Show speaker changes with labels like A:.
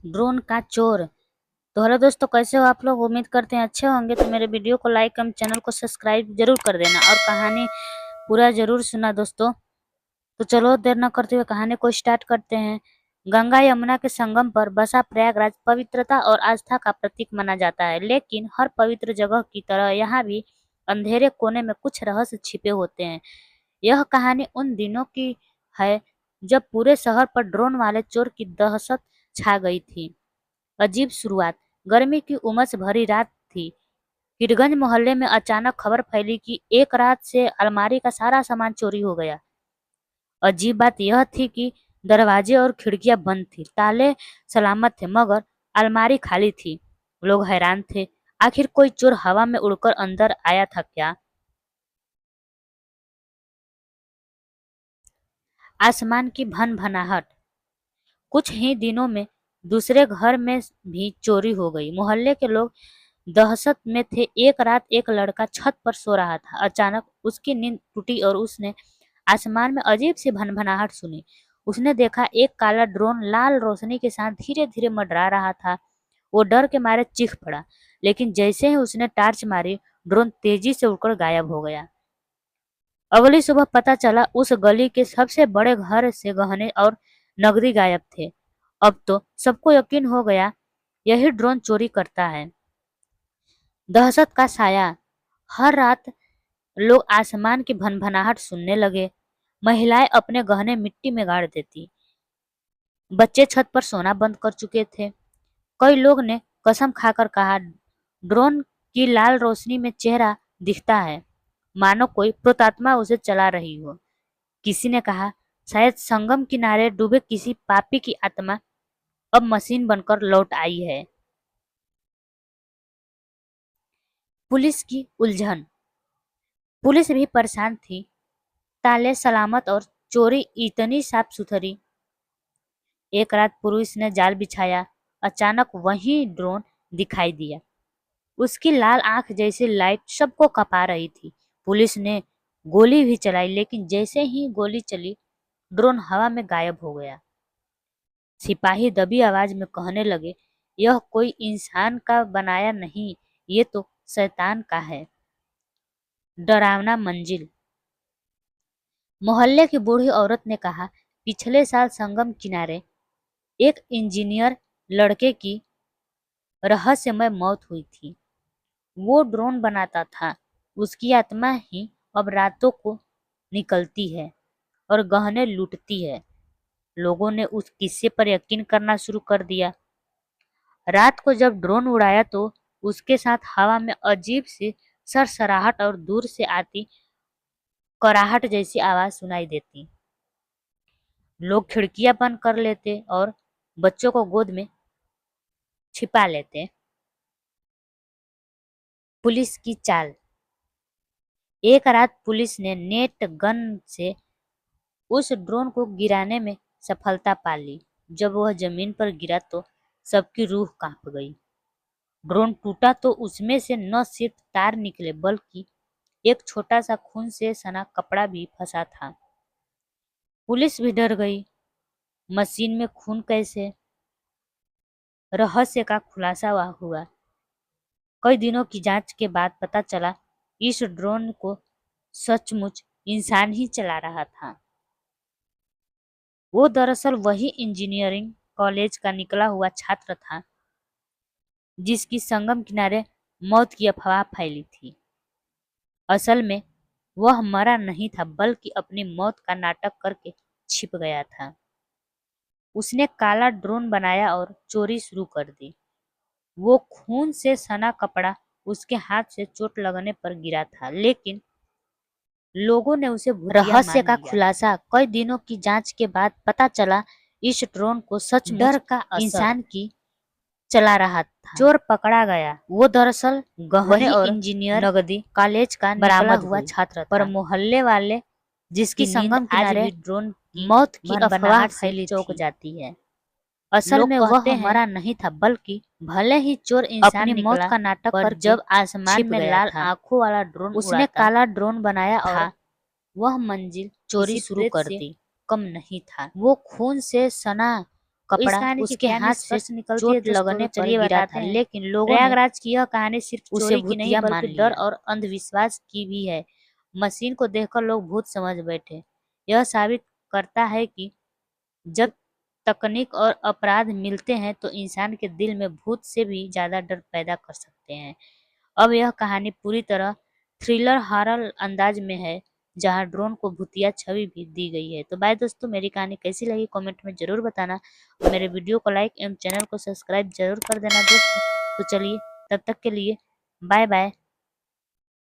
A: Drone का चोर। तो हेलो दोस्तों, कैसे हो आप लोग? उम्मीद करते हैं अच्छे होंगे। तो मेरे वीडियो को लाइक एवं चैनल को सब्सक्राइब जरूर कर देना और कहानी पूरा जरूर सुना दोस्तों। तो चलो देर न करते हुए कहानी को स्टार्ट करते हैं। गंगा यमुना के संगम पर बसा प्रयागराज पवित्रता और आस्था का प्रतीक माना जाता है, लेकिन हर पवित्र जगह की तरह यहाँ भी अंधेरे कोने में कुछ रहस्य छिपे होते हैं। यह कहानी उन दिनों की है जब पूरे शहर पर ड्रोन वाले चोर की दहशत छा गई थी। अजीब शुरुआत। गर्मी की उमस भरी रात थी। किडगंज मोहल्ले में अचानक खबर फैली कि एक रात से अलमारी का सारा सामान चोरी हो गया। अजीब बात यह थी कि दरवाजे और खिड़कियां बंद थी, ताले सलामत थे, मगर अलमारी खाली थी। लोग हैरान थे। आखिर कोई चोर हवा में उड़कर अंदर आया था क्या? आसमान की भन भनाहट। कुछ ही दिनों में दूसरे घर में भी चोरी हो गई। मोहल्ले के लोग दहशत में थे। एक रात एक लड़का छत पर सो रहा था। अचानक उसकी नींद टूटी और उसने आसमान में अजीब सी भनभनाहट सुनी। उसने देखा एक काला ड्रोन लाल रोशनी के साथ धीरे धीरे मंडरा रहा था। वो डर के मारे चीख पड़ा, लेकिन जैसे ही उसने टार्च मारी, ड्रोन तेजी से उड़कर गायब हो गया। अगली सुबह पता चला उस गली के सबसे बड़े घर से गहने और नकदी गायब थे। अब तो सबको यकीन हो गया, यही ड्रोन चोरी करता है। दहशत का साया। हर रात लोग आसमान की भनभनाहट सुनने लगे। महिलाएं अपने गहने मिट्टी में गाड़ देती। बच्चे छत पर सोना बंद कर चुके थे। कई लोग ने कसम खाकर कहा, ड्रोन की लाल रोशनी में चेहरा दिखता है, मानो कोई प्रेतात्मा उसे चला रही हो। किसी ने कहा, शायद संगम किनारे डूबे किसी पापी की आत्मा अब मशीन बनकर लौट आई है। पुलिस की उलझन। पुलिस भी परेशान थी। ताले सलामत और चोरी इतनी साफ सुथरी। एक रात पुलिस ने जाल बिछाया। अचानक वही ड्रोन दिखाई दिया। उसकी लाल आंख जैसी लाइट सबको कपा रही थी। पुलिस ने गोली भी चलाई, लेकिन जैसे ही गोली चली, ड्रोन हवा में गायब हो गया। सिपाही दबी आवाज में कहने लगे, यह कोई इंसान का बनाया नहीं, ये तो शैतान का है। डरावना मंजिल। मोहल्ले की बूढ़ी औरत ने कहा, पिछले साल संगम किनारे एक इंजीनियर लड़के की रहस्यमय मौत हुई थी। वो ड्रोन बनाता था। उसकी आत्मा ही अब रातों को निकलती है और गहने लूटती है। लोगों ने उस किस्से पर यकीन करना शुरू कर दिया। रात को जब ड्रोन उड़ाया तो उसके साथ हवा में अजीब सी सरसराहट और दूर से आती कराहट जैसी आवाज सुनाई देती। लोग खिड़कियां बंद कर लेते और बच्चों को गोद में छिपा लेते। पुलिस की चाल। एक रात पुलिस ने नेट गन से उस ड्रोन को गिराने में सफलता पा ली। जब वह जमीन पर गिरा तो सबकी रूह कांप गई। ड्रोन टूटा तो उसमें से न सिर्फ तार निकले, बल्कि एक छोटा सा खून से सना कपड़ा भी फंसा था। पुलिस भी डर गई। मशीन में खून कैसे? रहस्य का खुलासा हुआ। कई दिनों की जांच के बाद पता चला, इस ड्रोन को सचमुच इंसान ही चला रहा था। वो दरअसल वही इंजीनियरिंग कॉलेज का निकला हुआ छात्र था जिसकी संगम किनारे मौत की अफवाह फैली थी। असल में वह मरा नहीं था, बल्कि अपनी मौत का नाटक करके छिप गया था। उसने काला ड्रोन बनाया और चोरी शुरू कर दी। वो खून से सना कपड़ा उसके हाथ से चोट लगने पर गिरा था, लेकिन लोगों ने उसे भूतिया रहस्य का खुलासा। कई दिनों की जांच के बाद पता चला, इस ड्रोन को सच डर का इंसान की चला रहा था। चोर पकड़ा गया। वो दरअसल गहने और इंजीनियर नगदी कॉलेज का निकला हुआ छात्र था। पर मोहल्ले वाले जिसकी संगम किनारे ड्रोन की मौत की अफवाह फैली चौंक जाती है। असल में वह मरा नहीं था, बल्कि भले ही चोर इंसान अपनी मौत का नाटक कर जब आसमान में लाल आंखों वाला ड्रोन उसने काला ड्रोन बनाया और वह मंजिल चोरी शुरू कर दी। कम नहीं था। वो खून से सना कपड़ा उसके हाथ से चोट लगने पर गिरा था, लेकिन लोगों प्रयागराज की यह कहानी सिर्फ चोरी की नहीं बल्कि डर और अंधविश्वास की भी है। मशीन को देखकर लोग भूत समझ बैठे। यह साबित करता है कि जब तकनीक और अपराध मिलते हैं तो इंसान के दिल में भूत से भी ज्यादा डर पैदा कर सकते हैं। अब यह कहानी पूरी तरह थ्रिलर हॉरर अंदाज में है, जहां ड्रोन को भूतिया छवि भी दी गई है। तो बाय दोस्तों, मेरी कहानी कैसी लगी कमेंट में जरूर बताना और मेरे वीडियो को लाइक एवं चैनल को सब्सक्राइब जरूर कर देना दोस्तों। तो चलिए, तब तक के लिए बाय बाय।